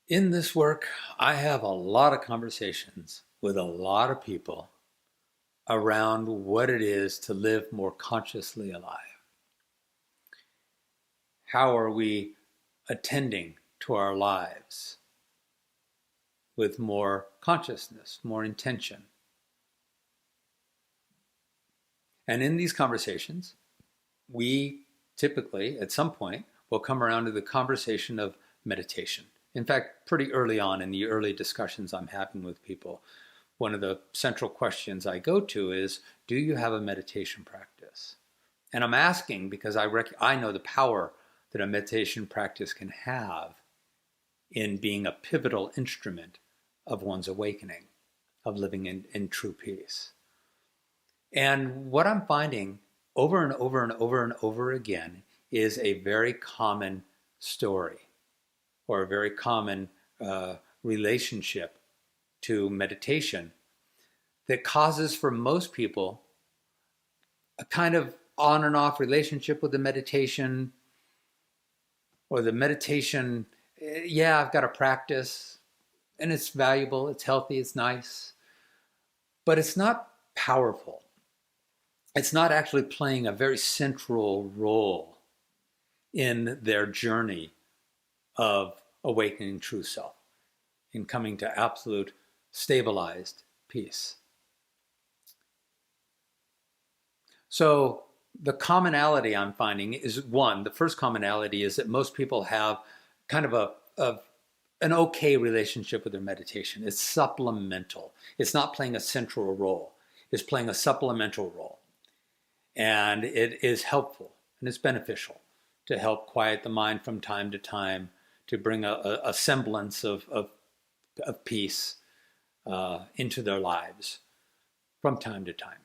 In this work, I have a lot of conversations with a lot of people around what it is to live more consciously alive. How are we attending to our lives with more consciousness, more intention? And in these conversations, we typically, at some point, will come around to the conversation of meditation. In fact, pretty early on in the early discussions I'm having with people, one of the central questions I go to is, do you have a meditation practice? And I'm asking because I know the power that a meditation practice can have in being a pivotal instrument of one's awakening, of living in true peace. And what I'm finding over and over and over and over again is a very common story or a very common relationship to meditation that causes for most people a kind of on and off relationship with the meditation, or the meditation, yeah, I've got to practice and it's valuable, it's healthy, it's nice, but it's not powerful. It's not actually playing a very central role in their journey of awakening true self, in coming to absolute stabilized peace. So the commonality I'm finding is one, the first commonality is that most people have kind of an okay relationship with their meditation. It's supplemental. It's not playing a central role. It's playing a supplemental role. And it is helpful and it's beneficial to help quiet the mind from time to time, to bring a semblance of peace into their lives from time to time.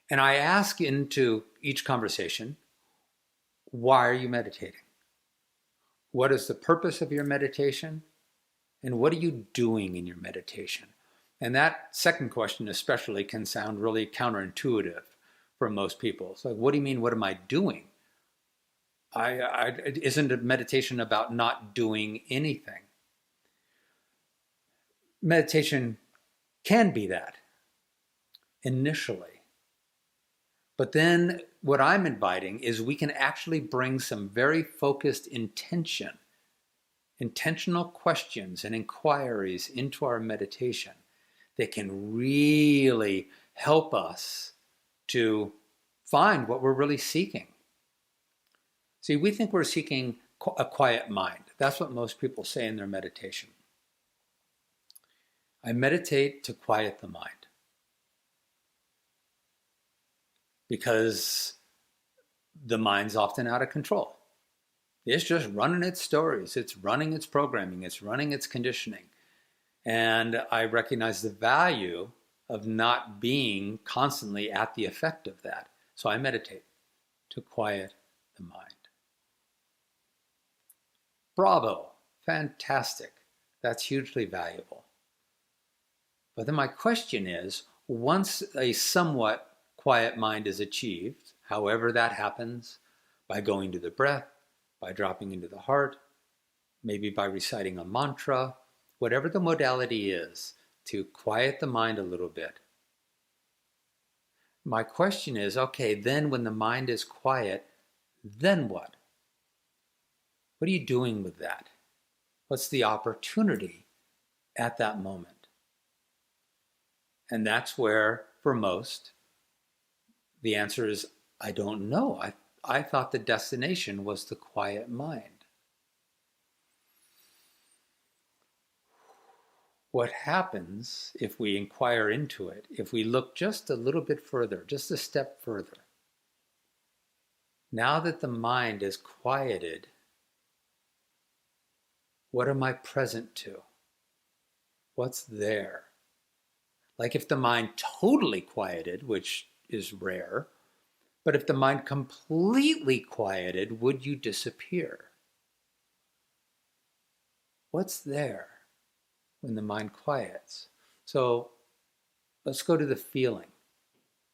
And I ask into each conversation, why are you meditating? What is the purpose of your meditation? And what are you doing in your meditation? And that second question especially can sound really counterintuitive for most people. It's like, what do you mean, what am I doing? Isn't a meditation about not doing anything? Meditation can be that initially. But then what I'm inviting is we can actually bring some very focused intentional questions and inquiries into our meditation that can really help us to find what we're really seeking. See, we think we're seeking a quiet mind. That's what most people say in their meditation. I meditate to quiet the mind, because the mind's often out of control. It's just running its stories, it's running its programming, it's running its conditioning. And I recognize the value of not being constantly at the effect of that. So I meditate to quiet the mind. Bravo, fantastic. That's hugely valuable. But then my question is, once a somewhat quiet mind is achieved, however that happens, by going to the breath, by dropping into the heart, maybe by reciting a mantra, whatever the modality is, to quiet the mind a little bit. My question is, okay, then when the mind is quiet, then what? What are you doing with that? What's the opportunity at that moment? And that's where, for most, the answer is, I don't know. I thought the destination was the quiet mind. What happens if we inquire into it, if we look just a little bit further, just a step further? Now that the mind is quieted, what am I present to? What's there? Like if the mind totally quieted, which is rare, but if the mind completely quieted, would you disappear? What's there when the mind quiets? So let's go to the feeling.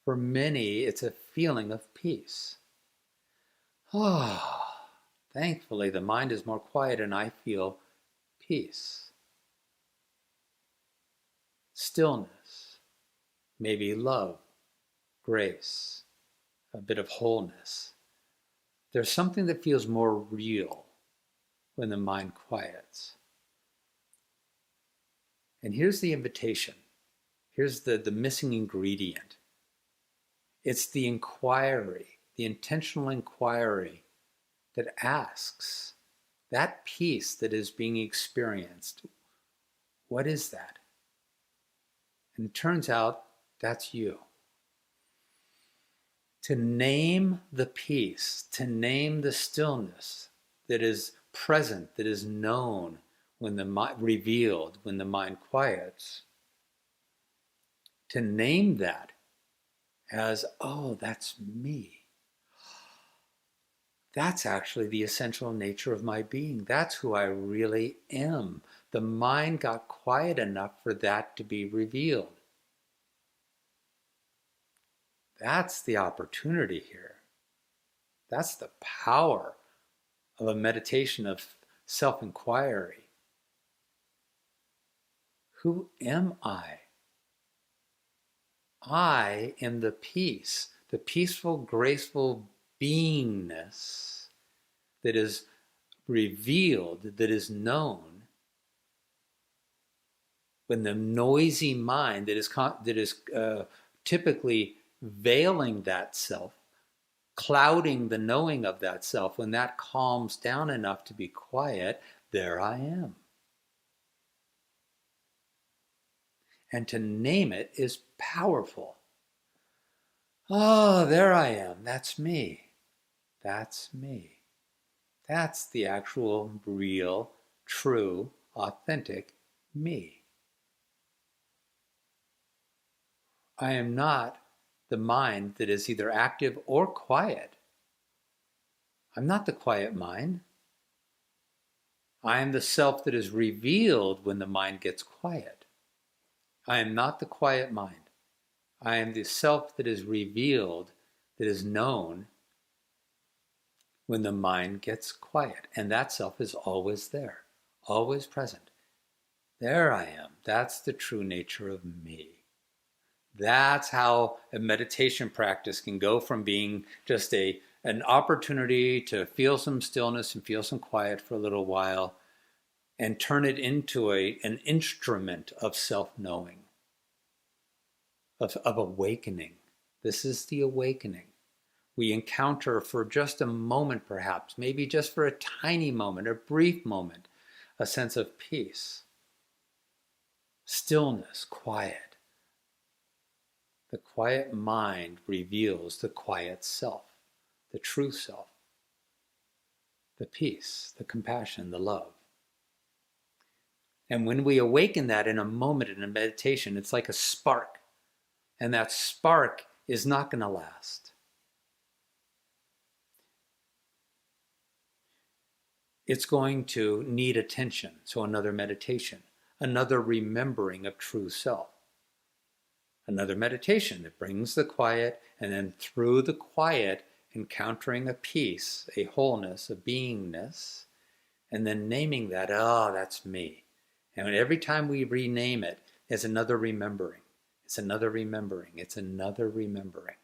For many, it's a feeling of peace. Ah, Thankfully, the mind is more quiet and I feel peace, stillness, maybe love, grace, a bit of wholeness. There's something that feels more real when the mind quiets. And here's the invitation. Here's the missing ingredient. It's the inquiry, the intentional inquiry that asks, that peace that is being experienced, what is that? And it turns out that's you. To name the peace, to name the stillness that is present, that is known when the mind, revealed when the mind quiets, to name that as, oh, that's me. That's actually the essential nature of my being. That's who I really am. The mind got quiet enough for that to be revealed. That's the opportunity here. That's the power of a meditation of self-inquiry. Who am I? I am the peace, the peaceful, graceful beingness that is revealed, that is known, when the noisy mind that is typically veiling that self, clouding the knowing of that self, when that calms down enough to be quiet, there I am. And to name it is powerful. Oh, there I am. That's me. That's me. That's the actual, real, true, authentic me. I am not the mind that is either active or quiet. I'm not the quiet mind. I am the self that is revealed when the mind gets quiet. I am not the quiet mind. I am the self that is revealed, that is known when the mind gets quiet. And that self is always there, always present. There I am. That's the true nature of me. That's how a meditation practice can go from being just an opportunity to feel some stillness and feel some quiet for a little while and turn it into an instrument of self-knowing, of awakening. This is the awakening. We encounter for just a moment perhaps, maybe just for a tiny moment, a brief moment, a sense of peace, stillness, quiet. The quiet mind reveals the quiet self, the true self, the peace, the compassion, the love. And when we awaken that in a moment in a meditation, it's like a spark. And that spark is not going to last. It's going to need attention. So another meditation, another remembering of true self. Another meditation that brings the quiet, and then through the quiet, encountering a peace, a wholeness, a beingness, and then naming that, oh, that's me. And every time we rename it, it's another remembering. It's another remembering. It's another remembering.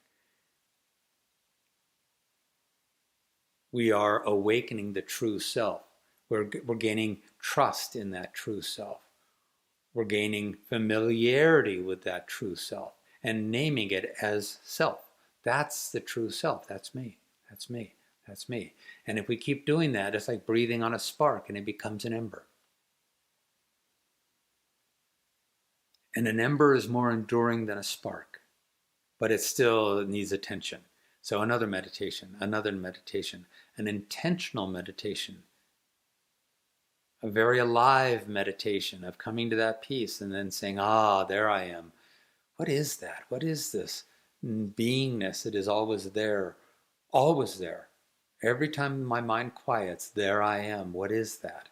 We are awakening the true self. We're gaining trust in that true self. We're gaining familiarity with that true self and naming it as self. That's the true self. That's me. That's me. That's me. And if we keep doing that, it's like breathing on a spark and it becomes an ember. And an ember is more enduring than a spark, but it still needs attention. So another meditation, an intentional meditation, a very alive meditation of coming to that peace and then saying, ah, there I am. What is that? What is this beingness that is always there? Always there. Every time my mind quiets, there I am. What is that?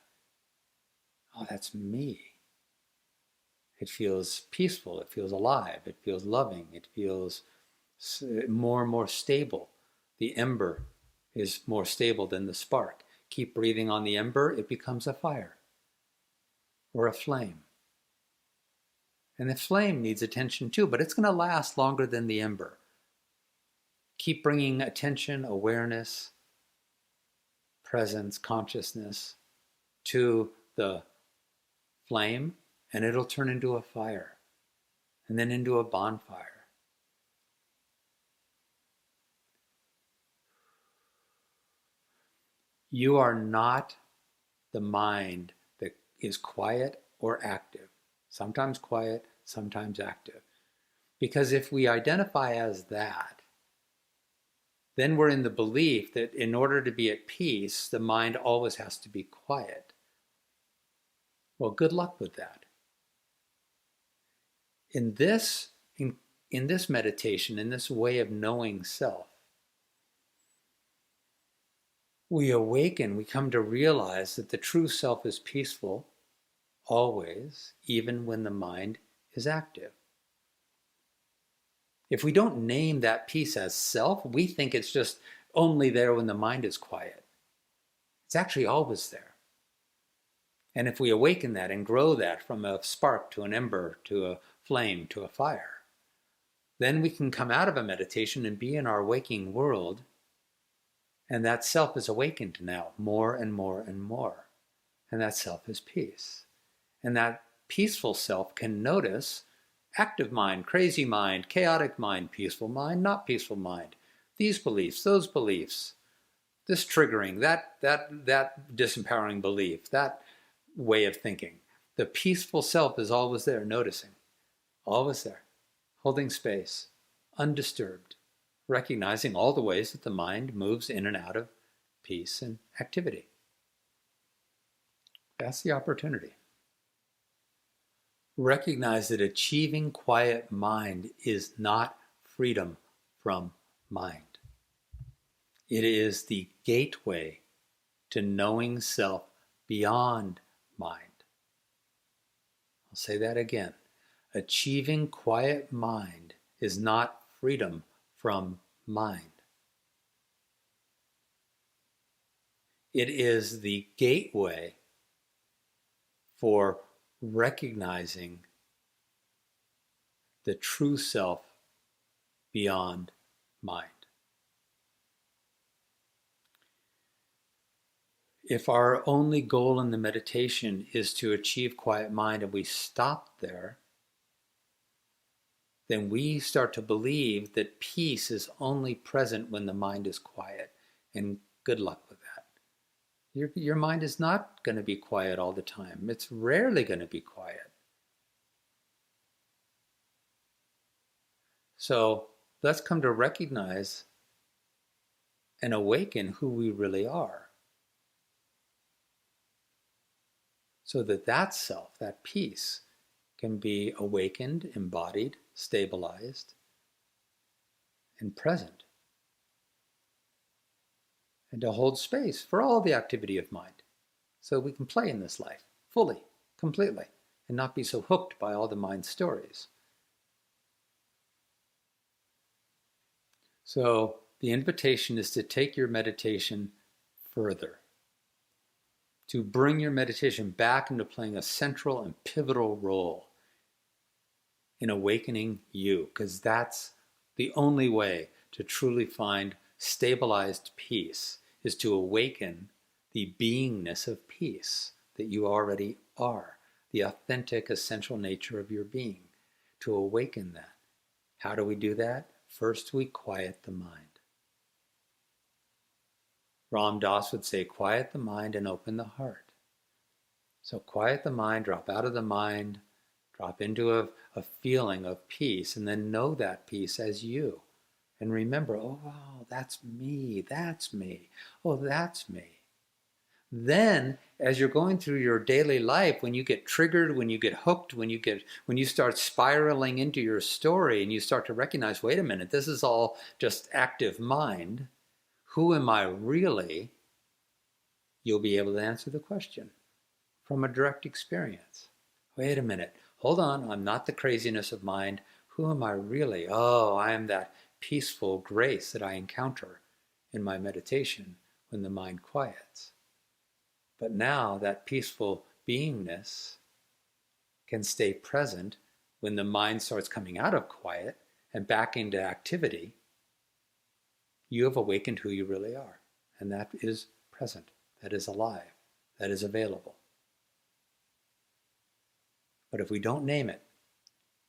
Oh, that's me. It feels peaceful. It feels alive. It feels loving. It feels more and more stable. The ember is more stable than the spark. keep breathing on the ember, it becomes a fire or a flame. And the flame needs attention too, but it's going to last longer than the ember. Keep bringing attention, awareness, presence, consciousness to the flame, and it'll turn into a fire, and then into a bonfire. You are not the mind that is quiet or active. Sometimes quiet, sometimes active. Because if we identify as that, then we're in the belief that in order to be at peace, the mind always has to be quiet. Well, good luck with that. In this meditation, in this way of knowing self, we awaken, we come to realize that the true self is peaceful always, even when the mind is active. If we don't name that peace as self, we think it's just only there when the mind is quiet. It's actually always there. And if we awaken that and grow that from a spark to an ember to a flame to a fire, then we can come out of a meditation and be in our waking world, and that self is awakened now more and more and more. And that self is peace. And that peaceful self can notice active mind, crazy mind, chaotic mind, peaceful mind, not peaceful mind, these beliefs, those beliefs, this triggering, that disempowering belief, that way of thinking. The peaceful self is always there, noticing, always there, holding space, undisturbed, recognizing all the ways that the mind moves in and out of peace and activity. That's the opportunity. Recognize that achieving quiet mind is not freedom from mind. It is the gateway to knowing self beyond mind. I'll say that again. Achieving quiet mind is not freedom from mind. It is the gateway for recognizing the true self beyond mind. If our only goal in the meditation is to achieve quiet mind and we stop there, then we start to believe that peace is only present when the mind is quiet. And good luck with that. Your mind is not going to be quiet all the time. It's rarely going to be quiet. So let's come to recognize and awaken who we really are. So that self, that peace, can be awakened, embodied, stabilized, and present. And to hold space for all the activity of mind. So we can play in this life fully, completely, and not be so hooked by all the mind stories. So the invitation is to take your meditation further. To bring your meditation back into playing a central and pivotal role in awakening you, because that's the only way to truly find stabilized peace, is to awaken the beingness of peace that you already are, the authentic, essential nature of your being, to awaken that. How do we do that? First, we quiet the mind. Ram Dass would say, quiet the mind and open the heart. So quiet the mind, drop out of the mind, drop into a feeling of peace, and then know that peace as you. And remember, oh, wow, that's me, that's me, oh, that's me. Then, as you're going through your daily life, when you get triggered, when you get hooked, when you start spiraling into your story and you start to recognize, wait a minute, this is all just active mind. Who am I really? You'll be able to answer the question from a direct experience. Wait a minute, hold on, I'm not the craziness of mind. Who am I really? Oh, I am that peaceful grace that I encounter in my meditation when the mind quiets. But now that peaceful beingness can stay present when the mind starts coming out of quiet and back into activity. You have awakened who you really are. And that is present. That is alive. That is available. But if we don't name it,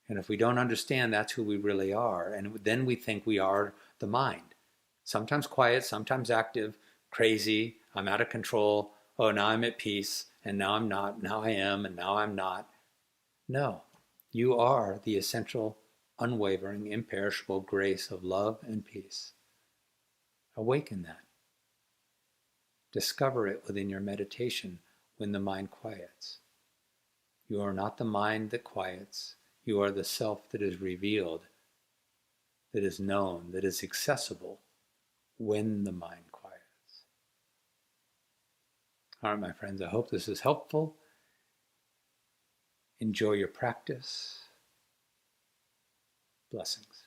and if we don't understand that's who we really are, and then we think we are the mind. Sometimes quiet, sometimes active, crazy, I'm out of control, oh, now I'm at peace, and now I'm not, now I am, and now I'm not. No, you are the essential, unwavering, imperishable grace of love and peace. Awaken that. Discover it within your meditation when the mind quiets. You are not the mind that quiets. You are the self that is revealed, that is known, that is accessible when the mind quiets. All right, my friends, I hope this is helpful. Enjoy your practice. Blessings.